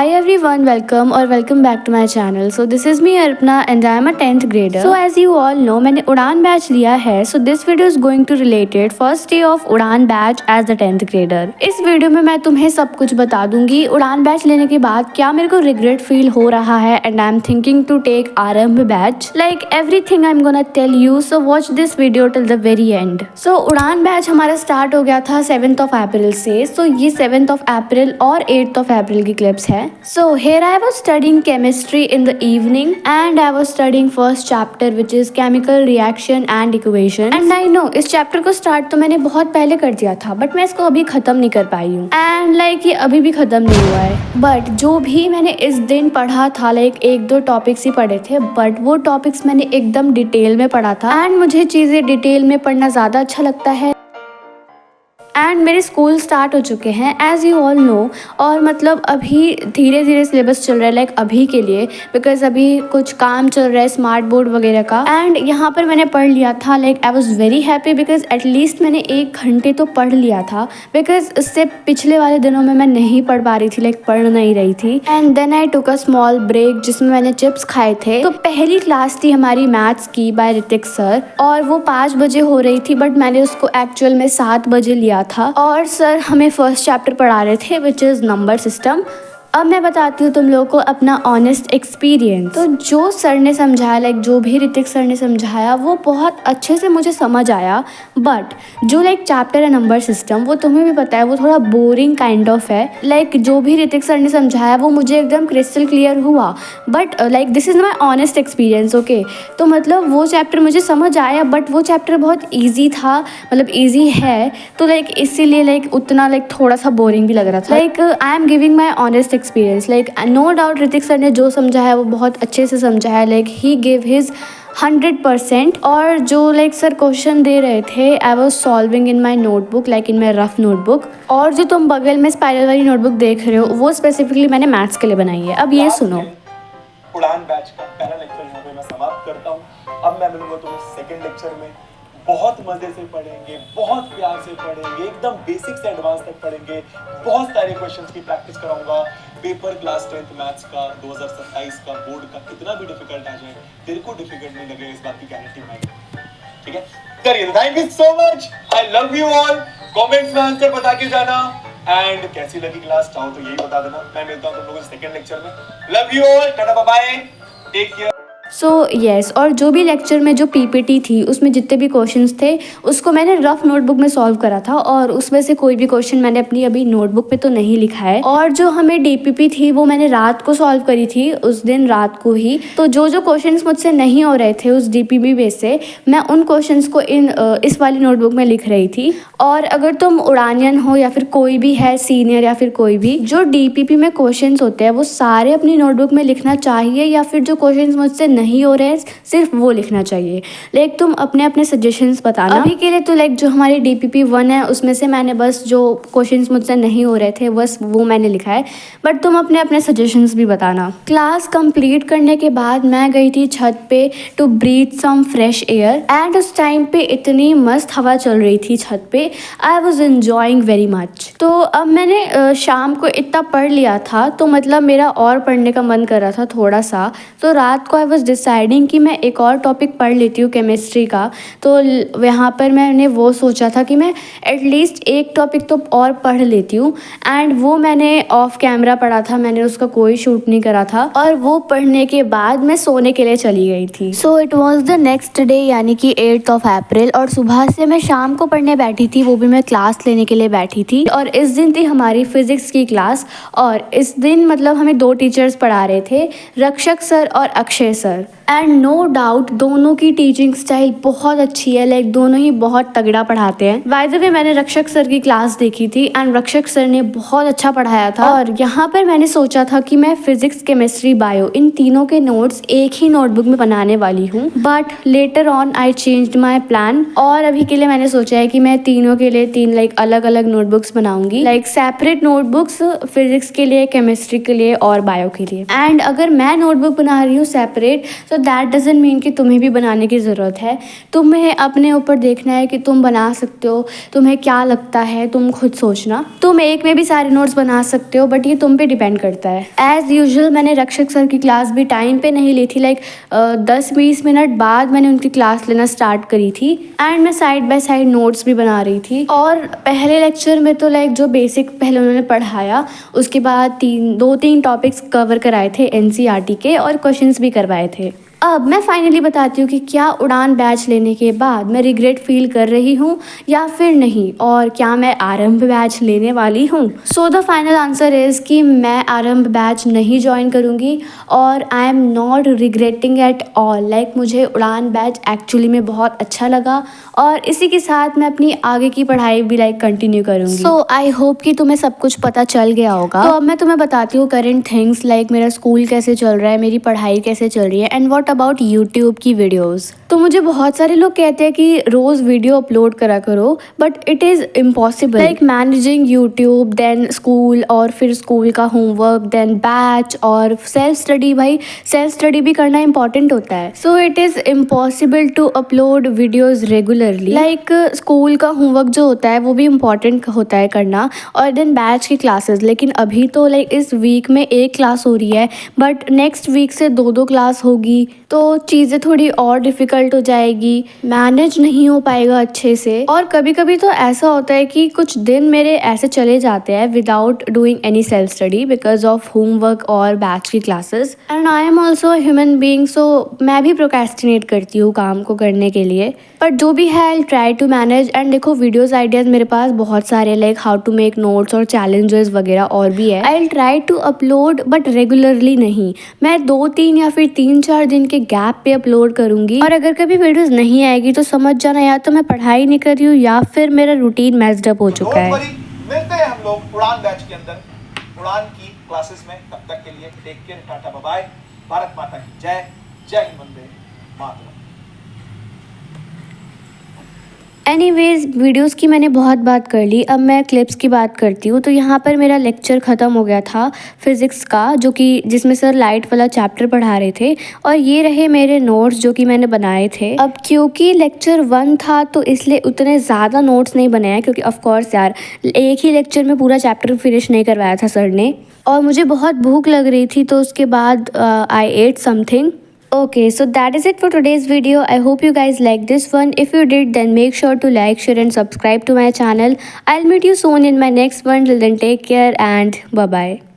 Hi everyone, welcome back to my channel. So this is me Arpana and I am a 10th grader. So as you all know, मैंने उड़ान batch लिया है. So this video is going to related first day of उड़ान batch as the 10th grader. इस video में मैं तुम्हें सब कुछ बता दूंगी. उड़ान बैच लेने के बाद क्या मेरे को रिग्रेट फील हो रहा है and I'm thinking to take आरंभ batch. Like everything I'm gonna tell you. So watch this video till the very end. So उड़ान बैच हमारा स्टार्ट हो गया था 7th of April से. So ये 7th of April और 8th of April की क्लिप्स है. So here I was studying chemistry in the evening and I was studying first chapter which is chemical reaction and equation. And I know इस chapter को start तो मैंने बहुत पहले कर दिया था बट मैं इसको अभी ख़त्म नहीं कर पाई हूँ एंड लाइक ये अभी भी ख़त्म नहीं हुआ है. बट जो भी मैंने इस दिन पढ़ा था लाइक एक दो टॉपिक्स ही पढ़े थे बट वो टॉपिक्स मैंने एकदम डिटेल में पढ़ा था एंड मुझे चीज़ें डिटेल में पढ़ना ज़्यादा अच्छा लगता है. एंड मेरे स्कूल स्टार्ट हो चुके हैं एज़ यू ऑल नो और मतलब अभी धीरे धीरे सिलेबस चल रहा है लाइक अभी के लिए बिकॉज अभी कुछ काम चल रहा है स्मार्ट बोर्ड वगैरह का एंड यहाँ पर मैंने पढ़ लिया था like I was very happy because at least मैंने 1 घंटे तो पढ़ लिया था बिकॉज इससे पिछले वाले दिनों में मैं नहीं पढ़ पा रही थी लाइक पढ़ नहीं रही थी. And then I took a small break जिसमें मैंने चिप्स खाए थे. तो पहली क्लास थी हमारी मैथ्स की बाय ऋतिक सर और वो 5 बजे हो रही थी बट मैंने उसको एक्चुअल में 7 बजे लिया था और सर हमें फर्स्ट चैप्टर पढ़ा रहे थे विच इज़ नंबर सिस्टम. अब मैं बताती हूँ तुम लोगों को अपना ऑनेस्ट एक्सपीरियंस. तो जो सर ने समझाया लाइक जो भी ऋतिक सर ने समझाया वो बहुत अच्छे से मुझे समझ आया बट जो लाइक चैप्टर है नंबर सिस्टम वो तुम्हें भी पता है वो थोड़ा बोरिंग काइंड ऑफ है. लाइक जो भी ऋतिक सर ने समझाया वो मुझे एकदम क्रिस्टल क्लियर हुआ but like this is my honest experience. Okay तो मतलब वो चैप्टर मुझे समझ आया बट वो चैप्टर बहुत ईजी था मतलब ईजी है तो लाइक इसीलिए लाइक उतना लाइक थोड़ा सा बोरिंग भी लग रहा था. Like I am giving my honest experience like no doubt Hrithik sir ने जो समझा है वो बहुत अच्छे से समझा है लाइक ही गिव हिज 100%. और जो लाइक सर क्वेश्चन दे रहे थे I was solving in my notebook like in my rough notebook. और जो तुम बगल में स्पाइरल वाली नोटबुक देख रहे हो वो स्पेसिफिकली मैंने मैथ्स के लिए बनाई है. अब ये सुनो. उड़ान बैच का पहला लेक्चर यहाँ पे मैं समाप्त करता हूँ. अब मैं मिलूंगा तुम्हें सेकंड लेक्चर में. बहुत मजे से पढ़ेंगे, बहुत प्यार से पढ़ेंगे, एकदम बेसिक से एडवांस तक पढ़ेंगे. बहुत सारे क्वेश्चंस की प्रैक्टिस कराऊंगा. पेपर क्लास 10th मैथ्स का 2027 का बोर्ड का कितना भी डिफिकल्ट आ जाए तेरे को डिफिकल्ट नहीं लगेगा इस बात की गारंटी मैं. ठीक है करिए. Thank you so much. I love you all. Comments में आंसर बता के जाना एंड कैसी लगी क्लास चाहो तो यही बता देना. मैं मिलता हूँ तुम लोगों से सेकंड लेक्चर में. Love you all. Tata bye bye. Take care. So yes और जो भी लेक्चर में जो पीपीटी थी उसमें जितने भी क्वेश्चंस थे उसको मैंने रफ नोटबुक में सॉल्व करा था और उसमें से कोई भी क्वेश्चन मैंने अपनी अभी नोटबुक पे तो नहीं लिखा है. और जो हमें डीपीपी थी वो मैंने रात को सॉल्व करी थी उस दिन रात को ही. तो जो जो क्वेश्चंस मुझसे नहीं हो रहे थे उस डीपीपी में से मैं उन क्वेश्चंस को इस वाली नोटबुक में लिख रही थी. और अगर तुम उड़ानियन हो या फिर कोई भी है सीनियर या फिर कोई भी जो डीपीपी में क्वेश्चंस होते हैं वो सारे अपनी नोटबुक में लिखना चाहिए या फिर जो क्वेश्चंस मुझसे नहीं हो रहे हैं सिर्फ वो लिखना चाहिए. लाइक तुम अपने अपने सजेशंस बताना. अभी के लिए तो लाइक जो हमारी डीपीपी 1 है उसमें से मैंने बस जो क्वेश्चंस मुझसे नहीं हो रहे थे बस वो मैंने लिखा है बट तुम अपने अपने सजेशंस भी बताना. क्लास कंप्लीट करने के बाद मैं गई थी छत पे to breathe some fresh air and उस टाइम पे इतनी मस्त हवा चल रही थी छत पे. I was enjoying very much. तो अब मैंने शाम को इतना पढ़ लिया था तो मतलब मेरा और पढ़ने का मन कर रहा था थोड़ा सा. तो रात को आई वॉज डिसाइडिंग कि मैं एक और टॉपिक पढ़ लेती हूँ केमिस्ट्री का. तो यहाँ पर मैंने वो सोचा था कि मैं एटलीस्ट एक टॉपिक तो और पढ़ लेती हूँ एंड वो मैंने ऑफ कैमरा पढ़ा था. मैंने उसका कोई शूट नहीं करा था और वो पढ़ने के बाद मैं सोने के लिए चली गई थी. So it was the next day यानी कि 8th of April और सुबह से मैं शाम को पढ़ने बैठी थी वो भी मैं क्लास लेने के लिए बैठी थी. और इस दिन थी हमारी फिजिक्स की क्लास और इस दिन मतलब हमें 2 टीचर्स पढ़ा रहे थे रक्षक सर और Akshay sir. And no doubt दोनों की टीचिंग स्टाइल बहुत अच्छी है लाइक दोनों ही बहुत तगड़ा पढ़ाते हैं. बाय द वे मैंने रक्षक सर की क्लास देखी थी एंड रक्षक सर ने बहुत अच्छा पढ़ाया था. और यहाँ पर मैंने सोचा था कि मैं फिजिक्स केमिस्ट्री बायो इन तीनों के नोट्स एक ही नोटबुक में बनाने वाली हूँ but later on I changed my plan. और अभी के लिए मैंने सोचा है कि मैं तीनों के लिए 3 लाइक अलग अलग नोटबुक्स बनाऊंगी लाइक सेपरेट नोटबुक्स फिजिक्स के लिए केमिस्ट्री के लिए और बायो के लिए. एंड अगर मैं नोटबुक बना रही हूँ सेपरेट तो दैट डजंट मीन कि तुम्हें भी बनाने की ज़रूरत है। तुम्हें अपने ऊपर देखना है कि तुम बना सकते हो, तुम्हें क्या लगता है तुम खुद सोचना। तुम एक में भी सारे नोट्स बना सकते हो, बट ये तुम पे डिपेंड करता है। एज़ यूजुअल मैंने रक्षक सर की क्लास भी टाइम पे नहीं ली थी, लाइक 10-20 मिनट बाद मैंने उनकी क्लास लेना स्टार्ट करी थी एंड मैं साइड बाय साइड नोट्स भी बना रही थी। और पहले लेक्चर में तो लाइक जो बेसिक पहले उन्होंने पढ़ाया, उसके बाद 2-3 टॉपिक्स कवर कराए थे एनसीईआरटी के और क्वेश्चंस भी करवाए थे। अब मैं फाइनली बताती हूँ कि क्या उड़ान बैच लेने के बाद मैं रिग्रेट फील कर रही हूँ या फिर नहीं, और क्या मैं आरंभ बैच लेने वाली हूँ। So the final answer is कि मैं आरंभ बैच नहीं ज्वाइन करूँगी और I am not regretting at all. Like मुझे उड़ान बैच एक्चुअली में बहुत अच्छा लगा और इसी के साथ मैं अपनी आगे की पढ़ाई भी लाइक कंटिन्यू करूँगी। सो आई होप कि तुम्हें सब कुछ पता चल गया होगा। तो अब मैं तुम्हें बताती हूँ करेंट थिंग्स, लाइक मेरा स्कूल कैसे चल रहा है, मेरी पढ़ाई कैसे चल रही है एंड वॉट अबाउट यूट्यूब की वीडियोस। तो मुझे बहुत सारे लोग कहते हैं कि रोज वीडियो अपलोड करा करो, but it is impossible. Like managing YouTube, then school और फिर स्कूल का होमवर्क, देन बैच और सेल्फ स्टडी। भाई सेल्फ स्टडी भी करना इंपॉर्टेंट होता है। So it is impossible to upload videos regularly. Like school का होमवर्क जो होता है वो भी इम्पॉर्टेंट होता है करना, और देन बैच की क्लासेस। लेकिन अभी तो लाइक इस वीक में एक क्लास हो रही है, बट नेक्स्ट वीक से 2-2 क्लास होगी, तो चीज़ें थोड़ी और डिफ़िकल्ट हो जाएगी, मैनेज नहीं हो पाएगा अच्छे से। और कभी कभी तो ऐसा होता है कि कुछ दिन मेरे ऐसे चले जाते हैं without doing any self study because of homework और बैच की classes. And I am also human being, so मैं भी प्रोक्रेस्टिनेट करती हूँ काम को करने के लिए। बट जो भी है I try to manage. And देखो वीडियोज़ आइडियाज़ मेरे पास बहुत सारे, like how to make notes और चैलेंजेस वगैरह और भी है। I try to upload but regularly नहीं। मैं 2-3 या फिर 3-4 दिन के गैप पे अपलोड करूंगी। और अगर कभी वीडियोस नहीं आएगी तो समझ जाना या तो मैं पढ़ाई नहीं कर रही हूँ या फिर मेरा रूटीन मैस्ड अप हो चुका है। मिलते हैं हम लोग उड़ान बैच के अंदर, उड़ान की क्लासेस में। तब तक के लिए take care, tata bye bye. Bharat माता की जय, जय हिंद, वंदे मातरम। एनीवेज वीडियोस की मैंने बहुत बात कर ली, अब मैं क्लिप्स की बात करती हूँ। तो यहाँ पर मेरा लेक्चर ख़त्म हो गया था फिज़िक्स का, जो कि जिसमें सर लाइट वाला चैप्टर पढ़ा रहे थे, और ये रहे मेरे नोट्स जो कि मैंने बनाए थे। अब क्योंकि लेक्चर 1 था तो इसलिए उतने ज़्यादा नोट्स नहीं बनाए, क्योंकि ऑफ कोर्स यार एक ही लेक्चर में पूरा चैप्टर फिनिश नहीं करवाया था सर ने, और मुझे बहुत भूख लग रही थी, तो उसके बाद I ate something. Okay, so that is it for today's video. I hope you guys liked this one. If you did, then make sure to like, share and subscribe to my channel. I'll meet you soon in my next one. Till then, take care and bye bye.